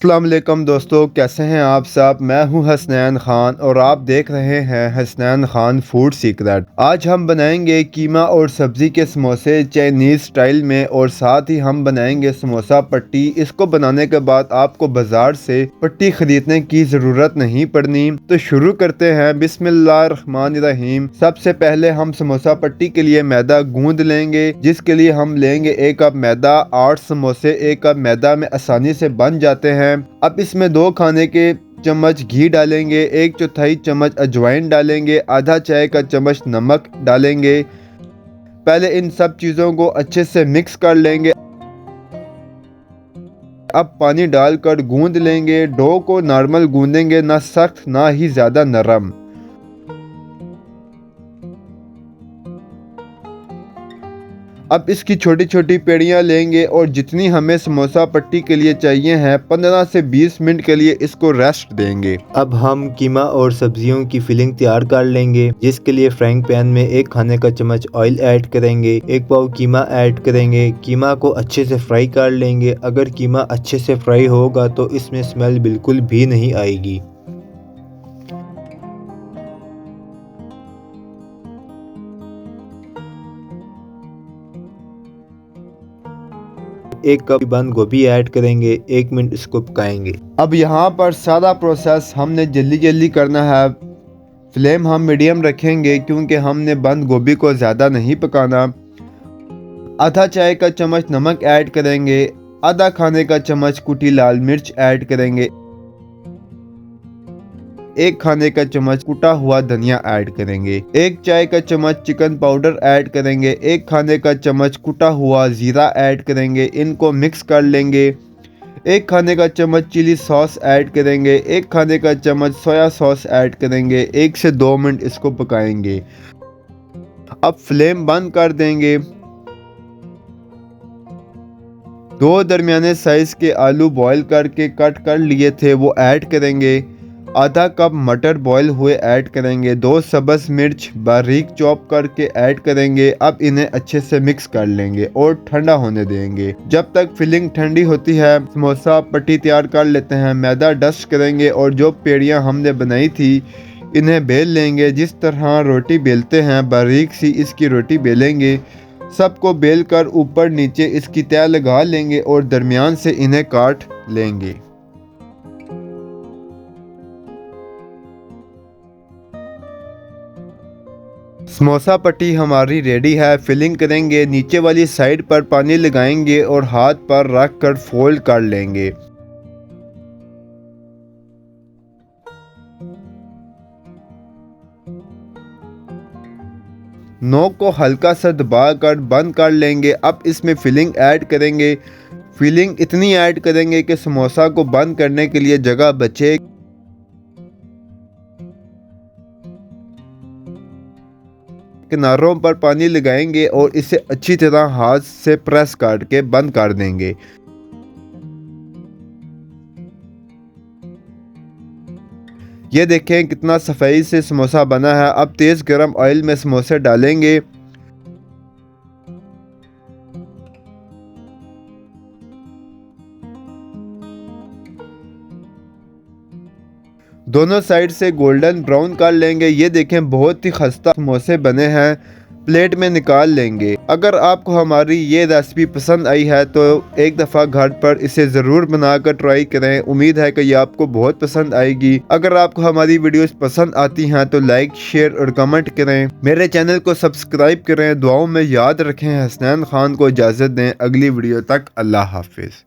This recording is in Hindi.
अस्सलाम वालेकुम दोस्तों, कैसे हैं आप सब। मैं हूं हसनैन खान और आप देख रहे हैं हसनैन खान फूड सीक्रेट। आज हम बनाएंगे कीमा और सब्ज़ी के समोसे चाइनीज़ स्टाइल में, और साथ ही हम बनाएंगे समोसा पट्टी। इसको बनाने के बाद आपको बाजार से पट्टी खरीदने की ज़रूरत नहीं पड़नी। तो शुरू करते हैं। बिस्मिल्लाहिर्रहमानिर्रहीम। सबसे पहले हम समोसा पट्टी के लिए मैदा गूंद लेंगे, जिसके लिए हम लेंगे 1 कप मैदा। 8 समोसे 1 कप मैदा में आसानी से बन जाते हैं। अब इसमें 2 खाने के चम्मच घी डालेंगे, 1/4 चम्मच अजवाइन डालेंगे, आधा चाय का चम्मच नमक डालेंगे। पहले इन सब चीज़ों को अच्छे से मिक्स कर लेंगे। अब पानी डालकर गूंद लेंगे। डो को नॉर्मल गूंदेंगे, ना सख्त ना ही ज़्यादा नरम। अब इसकी छोटी छोटी पेड़ियाँ लेंगे और जितनी हमें समोसा पट्टी के लिए चाहिए हैं 15 से 20 मिनट के लिए इसको रेस्ट देंगे। अब हम कीमा और सब्जियों की फिलिंग तैयार कर लेंगे, जिसके लिए फ्राइंग पैन में 1 खाने का चम्मच ऑयल ऐड करेंगे, 1 पाव कीमा ऐड करेंगे। कीमा को अच्छे से फ्राई कर लेंगे। अगर कीमा अच्छे से फ्राई होगा तो इसमें स्मेल बिल्कुल भी नहीं आएगी। एक कप बंद गोभी ऐड करेंगे, 1 मिनट इसको पकाएंगे। अब यहाँ पर सारा प्रोसेस हमने जल्दी जल्दी करना है। फ्लेम हम मीडियम रखेंगे क्योंकि हमने बंद गोभी को ज़्यादा नहीं पकाना। आधा चाय का चम्मच नमक ऐड करेंगे, आधा खाने का चम्मच कुटी लाल मिर्च ऐड करेंगे, 1 खाने का चम्मच कुटा हुआ धनिया ऐड करेंगे, 1 चाय का चम्मच चिकन पाउडर ऐड करेंगे, 1 खाने का चम्मच कुटा हुआ जीरा ऐड करेंगे। इनको मिक्स कर लेंगे। 1 खाने का चम्मच चिली सॉस ऐड करेंगे, 1 खाने का चम्मच सोया सॉस ऐड करेंगे। 1 से 2 मिनट इसको पकाएंगे। अब फ्लेम बंद कर देंगे। 2 दरमियाने साइज के आलू बॉईल करके कट कर लिए थे वो ऐड करेंगे। आधा कप मटर बॉईल हुए ऐड करेंगे। 2 सब्ज़ मिर्च बारीक चॉप करके ऐड करेंगे। अब इन्हें अच्छे से मिक्स कर लेंगे और ठंडा होने देंगे। जब तक फिलिंग ठंडी होती है समोसा पट्टी तैयार कर लेते हैं। मैदा डस्ट करेंगे और जो पेड़ियाँ हमने बनाई थी इन्हें बेल लेंगे। जिस तरह रोटी बेलते हैं बारीक सी इसकी रोटी बेलेंगे। सबको बेल कर ऊपर नीचे इसकी तह लगा लेंगे और दरमियान से इन्हें काट लेंगे। समोसा पट्टी हमारी रेडी है। फिलिंग करेंगे, नीचे वाली साइड पर पानी लगाएंगे और हाथ पर रख कर फोल्ड कर लेंगे। नोक को हल्का सा दबाकर बंद कर लेंगे। अब इसमें फिलिंग ऐड करेंगे। फिलिंग इतनी ऐड करेंगे कि समोसा को बंद करने के लिए जगह बचे। किनारों पर पानी लगाएंगे और इसे अच्छी तरह हाथ से प्रेस करके बंद कर देंगे। ये देखें कितना सफाई से समोसा बना है। अब तेज़ गरम ऑयल में समोसे डालेंगे। दोनों साइड से गोल्डन ब्राउन कर लेंगे। ये देखें बहुत ही खस्ता समोसे बने हैं। प्लेट में निकाल लेंगे। अगर आपको हमारी ये रेसिपी पसंद आई है तो एक दफ़ा घर पर इसे ज़रूर बनाकर ट्राई करें। उम्मीद है कि ये आपको बहुत पसंद आएगी। अगर आपको हमारी वीडियोस पसंद आती हैं तो लाइक शेयर और कमेंट करें। मेरे चैनल को सब्सक्राइब करें। दुआओं में याद रखें। हसनैन खान को इजाज़त दें। अगली वीडियो तक अल्लाह हाफिज़।